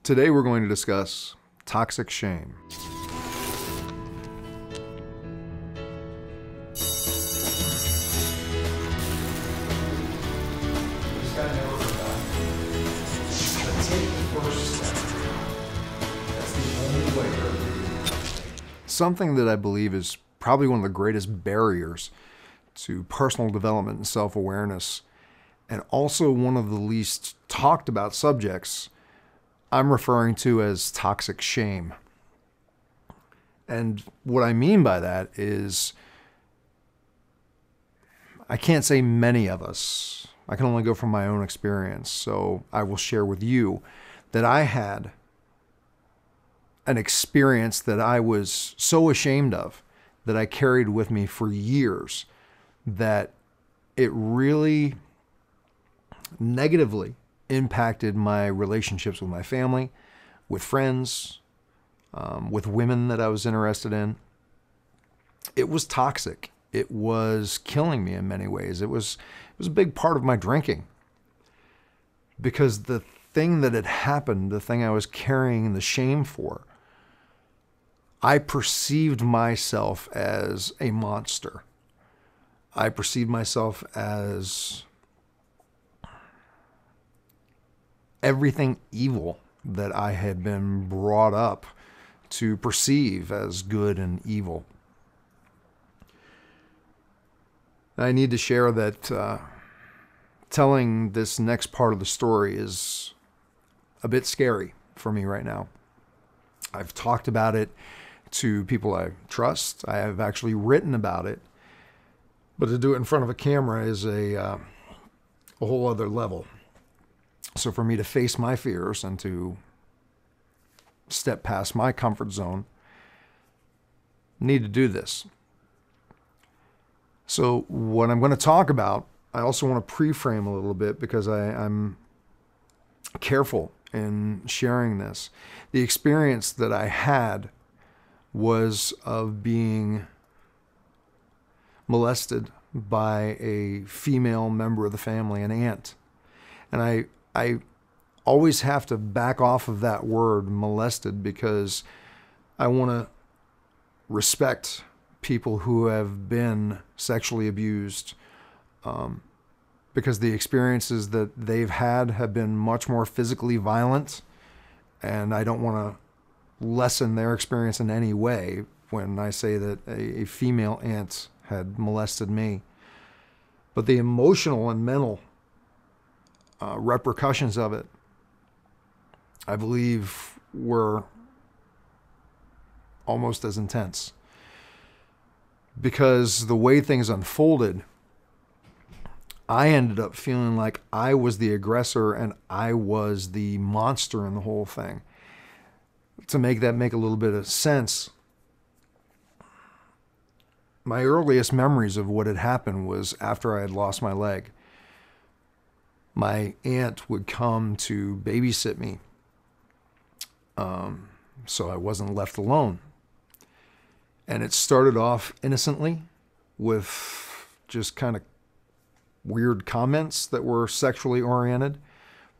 Today we're going to discuss toxic shame. Something that I believe is probably one of the greatest barriers to personal development and self-awareness, and also one of the least talked about subjects, I'm referring to as toxic shame. And what I mean by that is, I can't say many of us, I can only go from my own experience, so I will share with you that I had an experience that I was so ashamed of that I carried with me for years, that it really negatively impacted my relationships with my family, with friends, with women that I was interested in. It was toxic. It was killing me in many ways. It was a big part of my drinking, because the thing that had happened, the thing I was carrying the shame for, I perceived myself as a monster. I perceived myself as everything evil that I had been brought up to perceive as good and evil. I need to share that telling this next part of the story is a bit scary for me right now. I've talked about it to people I trust. I have actually written about it, but to do it in front of a camera is a whole other level. So for me to face my fears and to step past my comfort zone, I need to do this. So what I'm going to talk about, I also want to pre-frame a little bit, because I'm careful in sharing this. The experience that I had was of being molested by a female member of the family, an aunt. And I always have to back off of that word molested, because I want to respect people who have been sexually abused, because the experiences that they've had have been much more physically violent, and I don't want to lessen their experience in any way when I say that a female aunt had molested me. But the emotional and mental repercussions of it, I believe, were almost as intense, because the way things unfolded, I ended up feeling like I was the aggressor and I was the monster in the whole thing. To make that make a little bit of sense, my earliest memories of what had happened was after I had lost my leg. My aunt would come to babysit me, so I wasn't left alone. And it started off innocently with just kind of weird comments that were sexually oriented,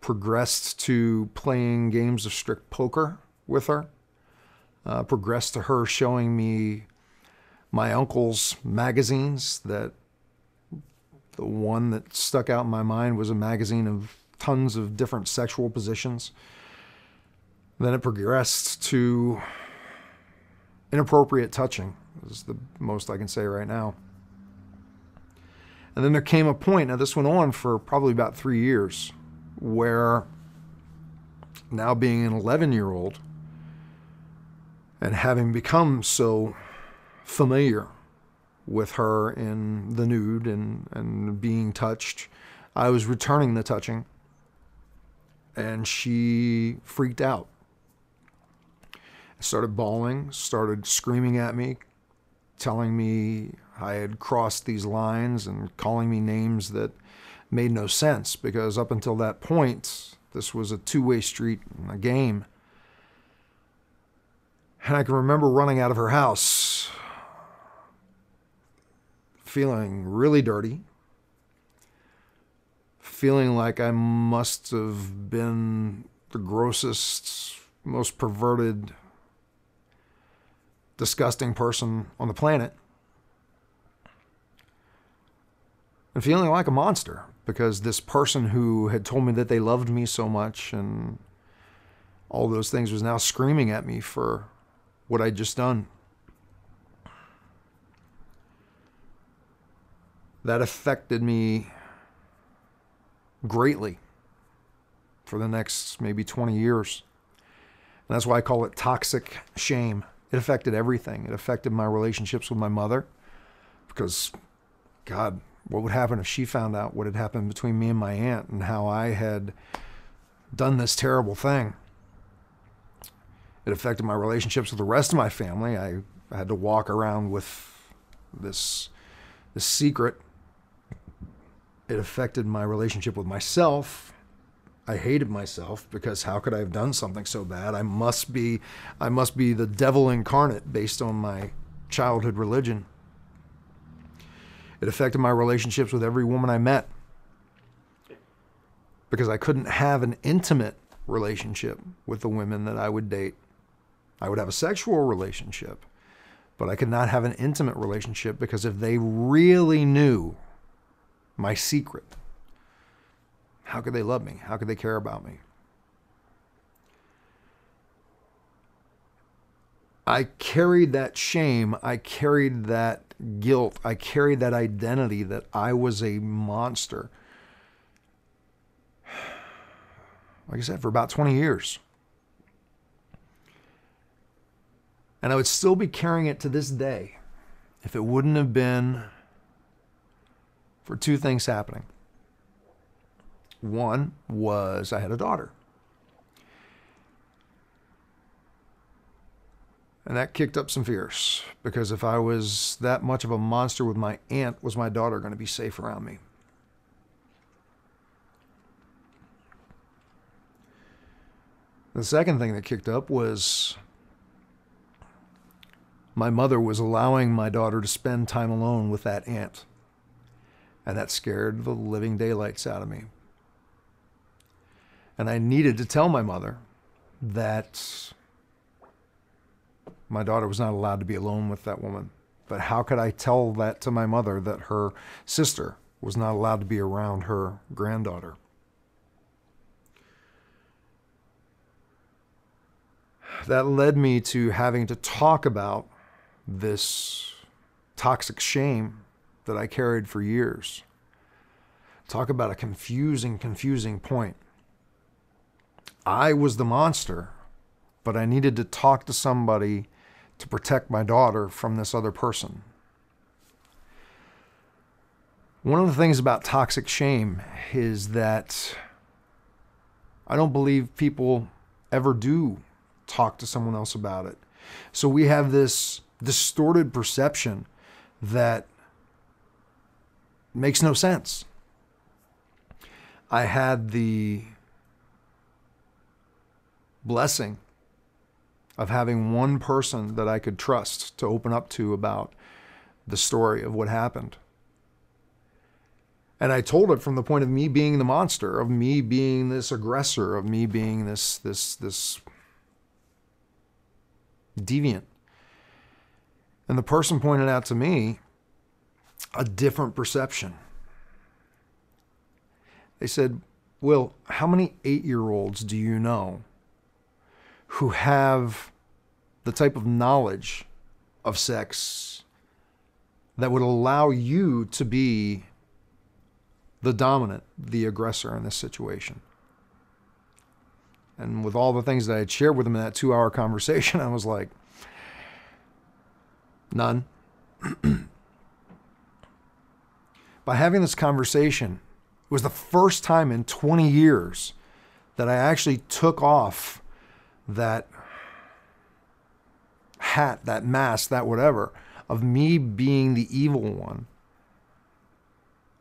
progressed to playing games of strict poker with her, progressed to her showing me my uncle's magazines. That the one that stuck out in my mind was a magazine of tons of different sexual positions. Then it progressed to inappropriate touching, is the most I can say right now. And then there came a point, now this went on for probably about 3 years, where now being an 11-year-old and having become so familiar with her in the nude and being touched, I was returning the touching, and she freaked out. Started bawling, started screaming at me, telling me I had crossed these lines and calling me names that made no sense, because up until that point, this was a two-way street, a game. And I can remember running out of her house, feeling really dirty, feeling like I must have been the grossest, most perverted, disgusting person on the planet, and feeling like a monster because this person who had told me that they loved me so much and all those things was now screaming at me for what I'd just done. That affected me greatly for the next maybe 20 years. And that's why I call it toxic shame. It affected everything. It affected my relationships with my mother because, God, what would happen if she found out what had happened between me and my aunt and how I had done this terrible thing? It affected my relationships with the rest of my family. I had to walk around with this secret. It affected my relationship with myself. I hated myself because how could I have done something so bad? I must be the devil incarnate based on my childhood religion. It affected my relationships with every woman I met because I couldn't have an intimate relationship with the women that I would date. I would have a sexual relationship, but I could not have an intimate relationship because if they really knew my secret, how could they love me? How could they care about me? I carried that shame. I carried that guilt. I carried that identity that I was a monster. Like I said, for about 20 years. And I would still be carrying it to this day if it wouldn't have been for two things happening. One was I had a daughter. And that kicked up some fears because if I was that much of a monster with my aunt, was my daughter going to be safe around me? The second thing that kicked up was my mother was allowing my daughter to spend time alone with that aunt. And that scared the living daylights out of me. And I needed to tell my mother that my daughter was not allowed to be alone with that woman. But how could I tell that to my mother that her sister was not allowed to be around her granddaughter? That led me to having to talk about this toxic shame that I carried for years. Talk about a confusing point. I was the monster, but I needed to talk to somebody to protect my daughter from this other person. One of the things about toxic shame is that I don't believe people ever do talk to someone else about it. So we have this distorted perception that makes no sense. I had the blessing of having one person that I could trust to open up to about the story of what happened. And I told it from the point of me being the monster, of me being this aggressor, of me being this deviant. And the person pointed out to me a different perception. They said, Will, how many 8-year-olds do you know who have the type of knowledge of sex that would allow you to be the dominant, the aggressor in this situation? And with all the things that I had shared with them in that 2-hour conversation, I was like, none. By having this conversation, it was the first time in 20 years that I actually took off that hat, that mask, that whatever, of me being the evil one.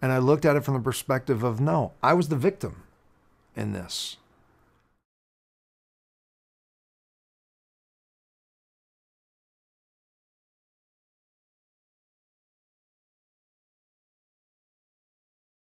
And I looked at it from the perspective of, no, I was the victim in this.